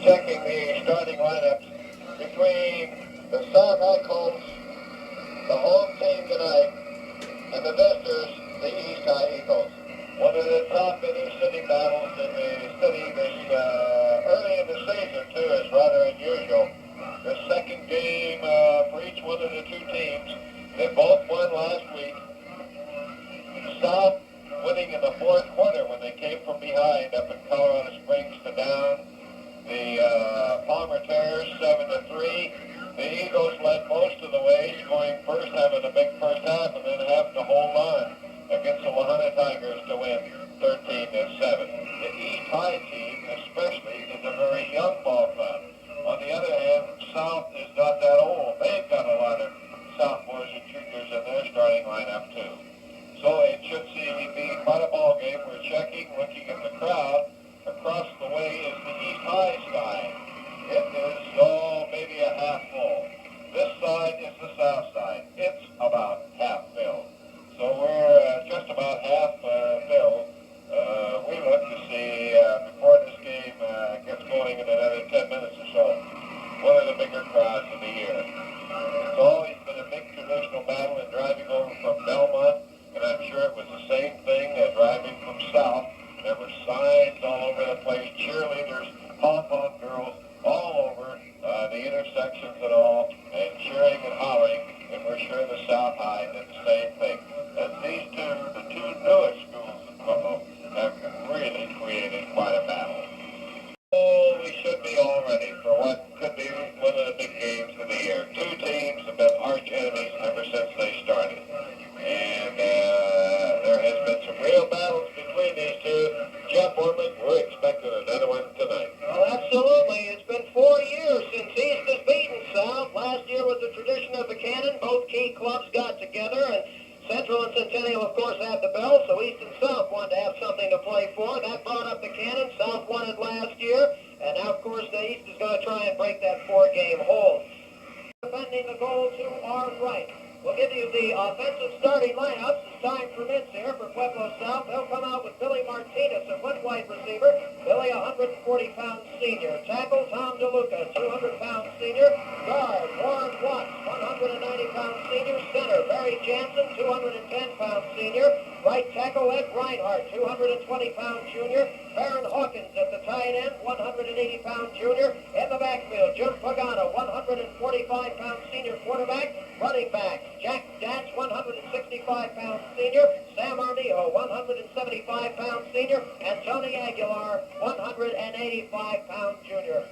checking the starting lineups between the South High Colts, the home team tonight, and the visitors, the East High Eagles. One of the top inner-city battles in the city this early in the season, too, is rather unusual. The second game for each one of the two teams. They both won last week. South winning in the fourth quarter when they came from behind up in Colorado Springs to down the Palmer Terrace 7-3. The Eagles led most of the way, scoring first, having a big first half, and then having to hold on against the Lahana Tigers to win 13-7. The East High team, especially, is a very young ball club. On the other hand, South is not that old. They've got a lot of sophomores and juniors in their starting lineup, too. So it should be quite a ball game. We're checking, looking at the crowd. Across the way is the East High side. It is, maybe a half full. This side is the South side. It's about half filled. So we're just about half filled. We look to see, before this game gets going in another 10 minutes or so, one of the bigger crowds of the year. It's always been a big traditional battle in driving over from Belmont, and I'm sure it was the same thing driving from South. There were signs all over the place, cheerleaders, pom-pom girls, all over the intersections and all, and cheering and hollering, and we're sure the South High did the same thing. And these two, the two newest schools in football, have really created quite a battle. Oh, we should be all ready for what could be one of the big games of the year. Two teams have been arch enemies ever since they started. And there has been some real battles between these two. Jeff Orman, we're expecting another one tonight. Well, absolutely. It's been 4 years since East has beaten South. Last year was the tradition of the Cannon. Both key clubs got together, and Central and Centennial, of course, had the bell, so East and South wanted to have something to play for. That brought up the Cannon. South won it last year, and now, of course, the East is going to try and break that 4-game hold. Defending the goal to our right. We'll give you the offensive starting lineups as time permits here for Pueblo South. They'll come out with Billy Martinez at one wide receiver. Billy, 140-pound senior. Tackle, Tom DeLuca, 200-pound senior. Guard, Warren Watts, 190-pound senior. Center, Barry Jansen, 210-pound senior. Right tackle, Ed Reinhardt, 220-pound junior. Baron Hawkins at the tight end, 180-pound junior. In the backfield, Jim Pagano, 145-pound senior quarterback. Running back, Jack Datch, 165-pound senior. Sam Armijo, 175-pound senior. And Tony Aguilar, 185-pound junior.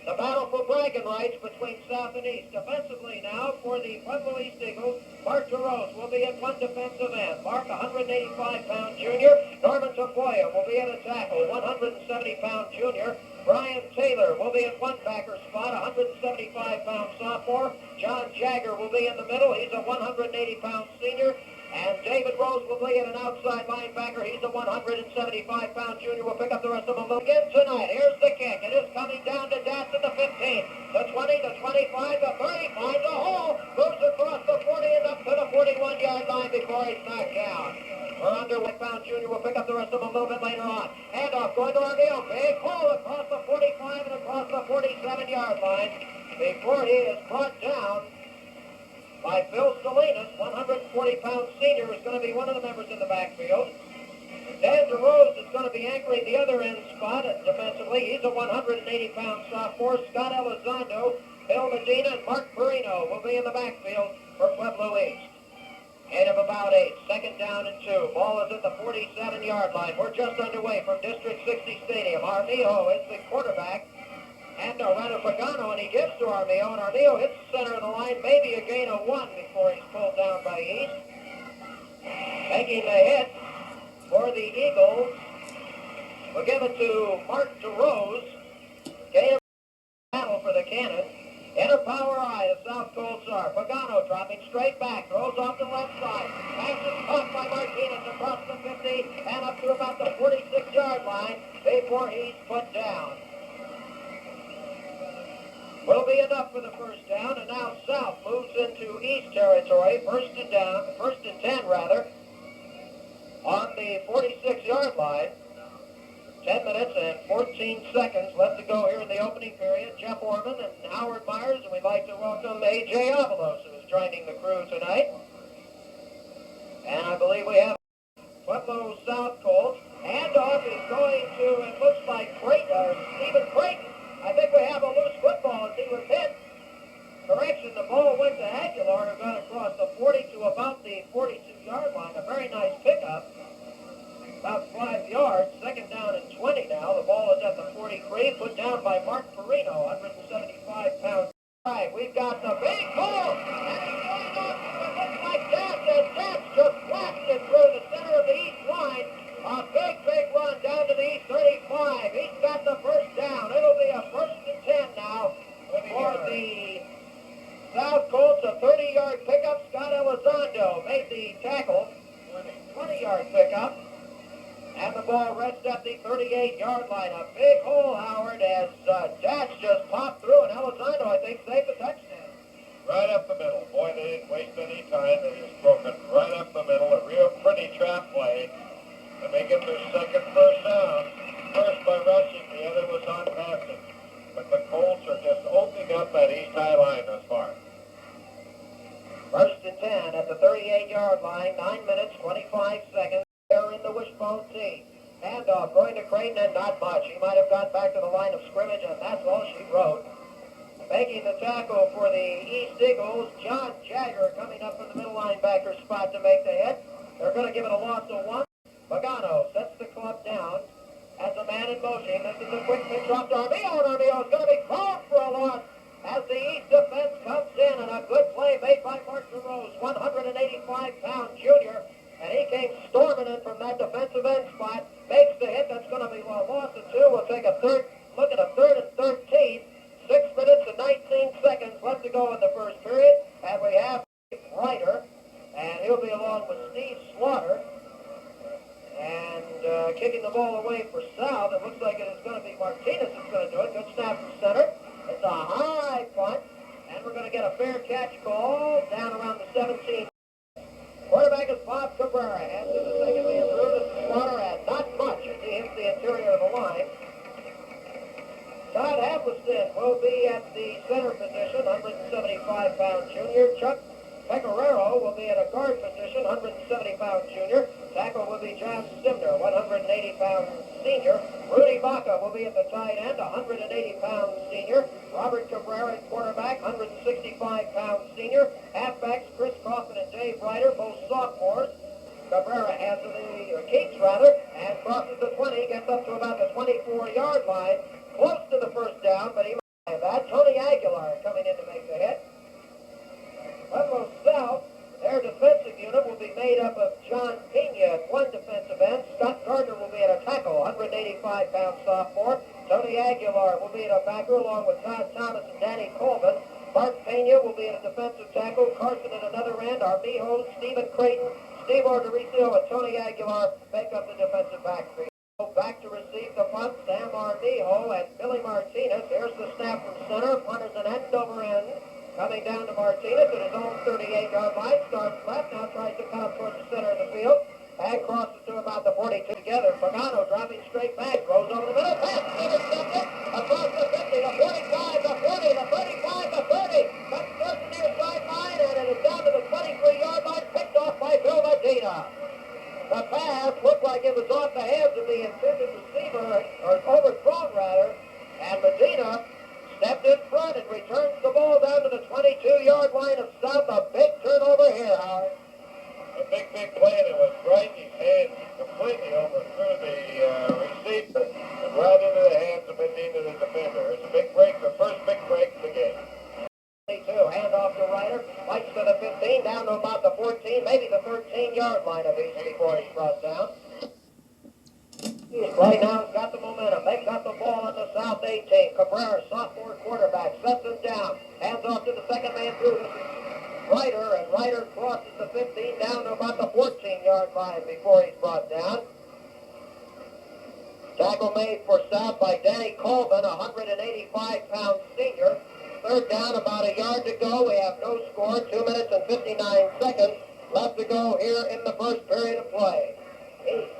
The battle for bragging rights between South and East. Defensively now for the Pueblo East Eagles, Mark DeRose will be at one defensive end. Mark, 185-pound junior. Norman Tafoya will be at a tackle, 170-pound junior. Brian Taylor will be at one backer spot, 175-pound sophomore. John Jagger will be in the middle. He's a 180-pound senior. And David Rose will be at an outside linebacker. He's a 175-pound junior. We'll pick up the rest of them again tonight. Here's the kick. It is coming down to Datz at the 15, the 20, the 25, the 30. Finds a hole. Moves across the 40 and up to the 41-yard line before he's knocked down. We're under pound junior. We'll pick up the rest of them a little bit later on. Handoff going to Armijo. Big hole across the 45 and across the 47-yard line before he is brought down by Phil Salinas, 140-pound senior, is going to be one of the members in the backfield. Dan DeRose is going to be anchoring the other end spot defensively. He's a 180-pound sophomore. Scott Elizondo, Bill Medina, and Mark Perino will be in the backfield for Pueblo East. Gain of about 8. Second down and 2. Ball is at the 47-yard line. We're just underway from District 60 Stadium. Armijo is the quarterback. And rather Pagano, and he gives to Armijo, and Armijo hits the center of the line, maybe a gain of 1 before he's pulled down by East. Making the hit for the Eagles. We'll give it to Mark DeRose. Gain of battle for the Cannon. Inner power eye, the South Colts are. Pagano dropping straight back, throws off the left side. Passes caught by Martinez across the 50 and up to about the 46-yard line before he's put down. Will be enough for the first down, and now South moves into East territory, first and 10 rather, on the 46-yard line. 10 minutes and 14 seconds left to go here in the opening period. Jeff Orman and Howard Myers, and we'd like to welcome A.J. Avalos, who is joining the crew tonight. And I believe we have Pueblo South Colts. Handoff is going to, it looks like Stephen Creighton. I think we have a loose football as he was hit. Correction, the ball went to Aguilar, who got across the 40 to about the 42-yard line. A very nice pickup. About 5 yards. Second down and 20 now. The ball is at the 43, put down by Mark Perino, 175 pounds. All right, we've got the big ball, and he's going up. It looks like Jets, and Jets just blasted through the center of the east line. A big run down to the east 35. He's got the first down. It'll be a 1st and 10 now for the South Colts. A 30-yard pickup. Scott Elizondo made the tackle. 20-yard pickup. And the ball rests at the 38-yard line. A big hole, Howard, as Jets just popped through, and Elizondo, I think, saved the touchdown. Right up the middle. Boy, they didn't waste any time. They just broke it right up the middle. A real pretty trap play. And they get their second first down. First by rushing, the other was on passing. But the Colts are just opening up that east high line thus far. 1st and 10 at the 38-yard line. 9 minutes, 25 seconds. They're in the wishbone tee. Handoff going to Creighton, and not much. He might have gone back to the line of scrimmage, and that's all she wrote. Making the tackle for the East Eagles, John Jagger coming up from the middle linebacker spot to make the hit. They're going to give it a loss of 1. Pagano sets the club down as a man in motion. This is a quick pitch off to Armillo, and Armillo is going to be called for a loss as the East defense comes in, and a good play made by Mark DeRose, 185-pound junior. And he came storming in from that defensive end spot, makes the hit. That's going to be a loss of 2. We'll take a look at a 3rd and 13. 6 minutes and 19 seconds left to go in the first period. And we have Ryder, and he'll be along with Steve Slaughter. And kicking the ball away for South, it looks like it is going to be Martinez that's going to do it. Good snap from center. It's a high punt, and we're going to get a fair catch call down around the 17. Quarterback is Bob Cabrera. Hands to the second man through. This is Slaughter, and not much as he hits the interior of the line. Todd Havliston will be at the center position, 175-pound junior. Chuck Pecoraro will be at a guard position, 170-pound junior. Tackle will be John Stimner, 180-pound senior. Rudy Baca will be at the tight end, 180-pound senior. Robert Cabrera at quarterback, 165-pound senior. Halfbacks Chris Coffin and Dave Ryder, both sophomores. Cabrera keeps and crosses the 20, gets up to about the 24-yard line. Close to the first down, but he might have that. Tony Aguilar coming in to make the hit. Pueblo South, their defensive unit will be made up of John Pena at one defensive end. Scott Gardner will be at a tackle, 185-pound sophomore. Tony Aguilar will be at a backer along with Todd Thomas and Danny Coleman. Mark Pena will be at a defensive tackle. Carson at another end. Armijo, Stephen Creighton, Steve Ordoricio, and Tony Aguilar make up the defensive backfield. Back to receive the punt, Sam Armijo and Billy Martinez. Here's the snap from center. Punt is an end over end. Coming down to Martinez at his own 38-yard line. Starts left, now tries to cut up towards the center of the field. And crosses to about the 42 together. Pagano dropping straight back. Throws over the middle. Pass intercepted. Across the 50, the 45, the 40, the 35, the 30. Cuts first to near sideline, and it is down to the 23-yard line. Picked off by Bill Medina. The pass looked like it was off the hands of the intended receiver, or overthrown rather, and Medina stepped in front and returns the ball down to the 22-yard line of South. A big turnover here, Howard. A big play, and it was right in his hands. He completely overthrew the receiver and right into the hands of Medina, the defender. It's a big break, the first big break of the game. Hand off to Ryder, fights to the 15, down to about the 14, maybe the 13-yard line of East before he's brought down. Right now has got the momentum. They've got the ball on the South 18. Cabrera, sophomore quarterback, sets them down. Hands off to the second man through. This is Ryder, and Ryder crosses the 15 down to about the 14-yard line before he's brought down. Tackle made for South by Danny Coleman, a 185-pound senior. Third down, about a yard to go. We have no score. 2 minutes and 59 seconds left to go here in the first period of play. East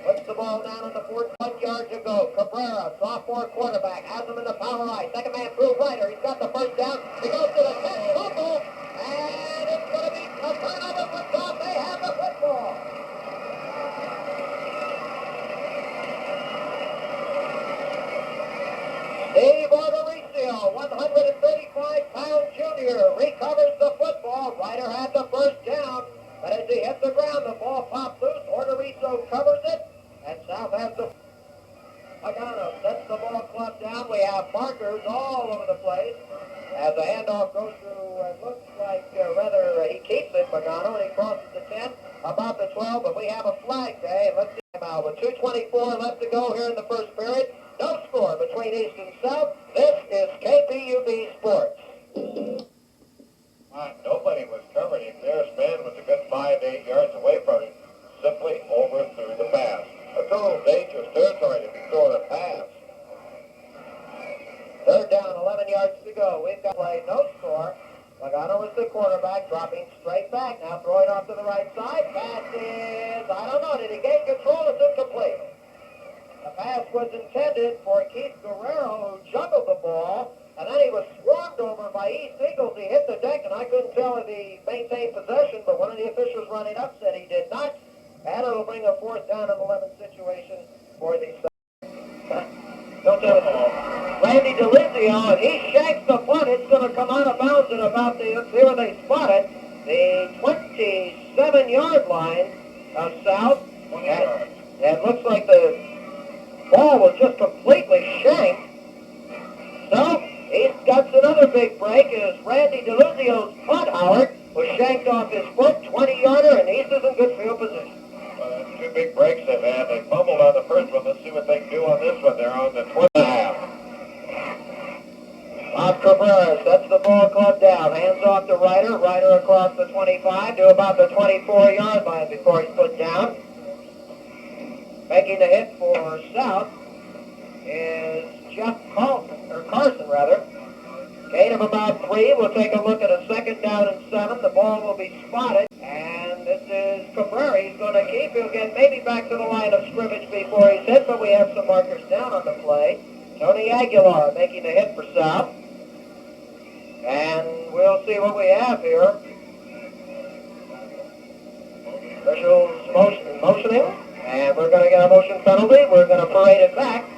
puts the ball down on the 1 yard to go. go. Cabrera, sophomore quarterback, has him in the power right. Second man through Ryder. He's got the first down. He goes to the 10, fumble, and it's going to be a turnover for South. They have the football. Steve Arborecio, 135-pound junior, recovers the football. Ryder had the first down, but as he hit the ground, the ball popped loose. Arborecio covers it, and South has the... Pagano sets the ball club down. We have markers all over the place. As the handoff goes to, it looks like he keeps it, Pagano, and he crosses the 10, about the 12, but we have a flag day. Let's see him out with 2:24 left to go here in the first period. No score between East and South. This is KPUB Sports. Nobody was covering him there. Span was a good 5 to 8 yards away from him. Simply overthrew the pass. A total dangerous territory to be throwing a pass. Third down, 11 yards to go. We've got play, no score. Pagano is the quarterback, dropping straight back. Now throwing off to the right side. Pass is, I don't know, did he gain control? It's incomplete. The pass was intended for Keith Guerrero, who juggled the ball, and then he was swarmed over by East Eagles. He hit the deck, and I couldn't tell if he maintained possession, but one of the officials running up said he did not. And it'll bring a fourth down and 11 situation for the Don't tell us. Randy DeLizio, and he shanks the punt. It's going to come out of bounds at about the, let's see where they spot it, the 27-yard line of South. 20 yards. And it looks like the ball was just completely shanked. So, East got another big break as Randy DeLuzio's punt, Howard, was shanked off his foot, 20-yarder, and East is in good field position. Two big breaks they've had. They fumbled on the first one. Let's see what they can do on this one. They're on the 20 and a half. Bob Cabrera sets the ball club down. Hands off to Ryder. Ryder across the 25 to about the 24-yard line before he's put down. Making the hit for South is Jeff Carson. Gain of about 3. We'll take a look at a second down and 7. The ball will be spotted. And this is Cabrera. He's going to keep. He'll get maybe back to the line of scrimmage before he's hit, but we have some markers down on the play. Tony Aguilar making the hit for South. And we'll see what we have here. Officials motioning. And we're going to get a motion penalty. We're going to parade it back.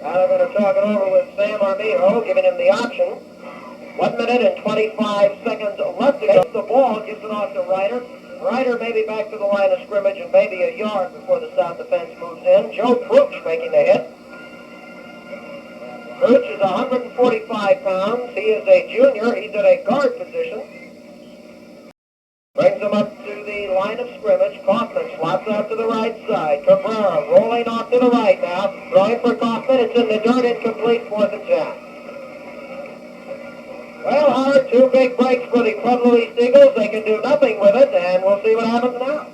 Now they're going to talk it over with Sam Armijo, giving him the option. 1 minute and 25 seconds left to go. The ball gives it off to Ryder. Ryder maybe back to the line of scrimmage and maybe a yard before the South defense moves in. Joe Prooch making the hit. Prooch is 145 pounds. He is a junior. He's at a guard position. Brings him up to the line of scrimmage. Kaufman slots out to the right side. Cabrera rolling off to the right now. Throwing for Kaufman. It's in the dirt. Incomplete. 4th and 10. Well, Howard, 2 big breaks for the Pueblo East Eagles. They can do nothing with it, and we'll see what happens now.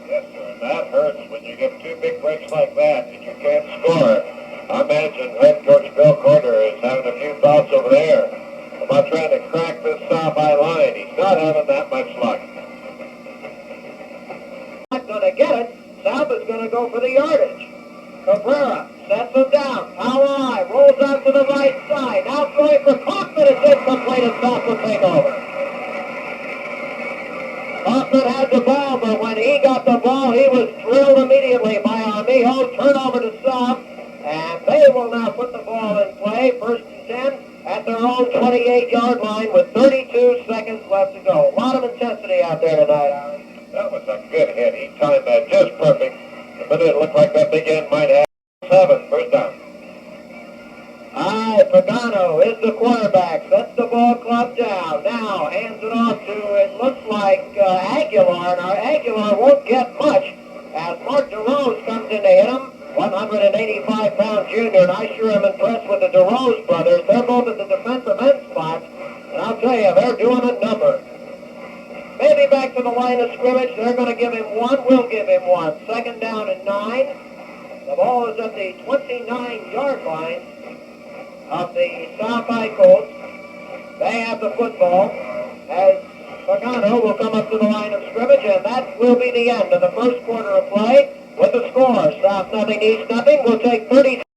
Yes, sir. That hurts when you get 2 big breaks like that and you can't score. I imagine head coach Bill Carter is having a few thoughts over there about trying to crack this South High line. He's not having that much luck. Not going to get it. South is going to go for the yardage. Cabrera sets him down. Power eye. Rolls out to the right side. Now throwing for Kaufman. It's incomplete and South will take over. Kaufman had the ball, but when he got the ball, he was drilled immediately by Armijo. Turnover to South. And they will now put the ball in play. 1st and 10 at their own 28-yard line with 32 seconds left to go. A lot of intensity out there tonight, Howard. That was a good hit. He timed that just perfect. But it looked like that big end might have 7. First down. Pagano is the quarterback. Sets the ball club down. Now hands it off to, it looks like Aguilar. Now Aguilar won't get much as Mark DeRose comes in to hit him. 185-pound junior, and I sure am impressed with the DeRose brothers. They're both at the defensive end spots, and I'll tell you, they're doing a number. Maybe back to the line of scrimmage. They're going to give him 1. We'll give him 1. 2nd down and 9. The ball is at the 29-yard line of the South High Colts. They have the football as Pagano will come up to the line of scrimmage, and that will be the end of the first quarter of play. With the score, South nothing, East nothing. We'll take 30.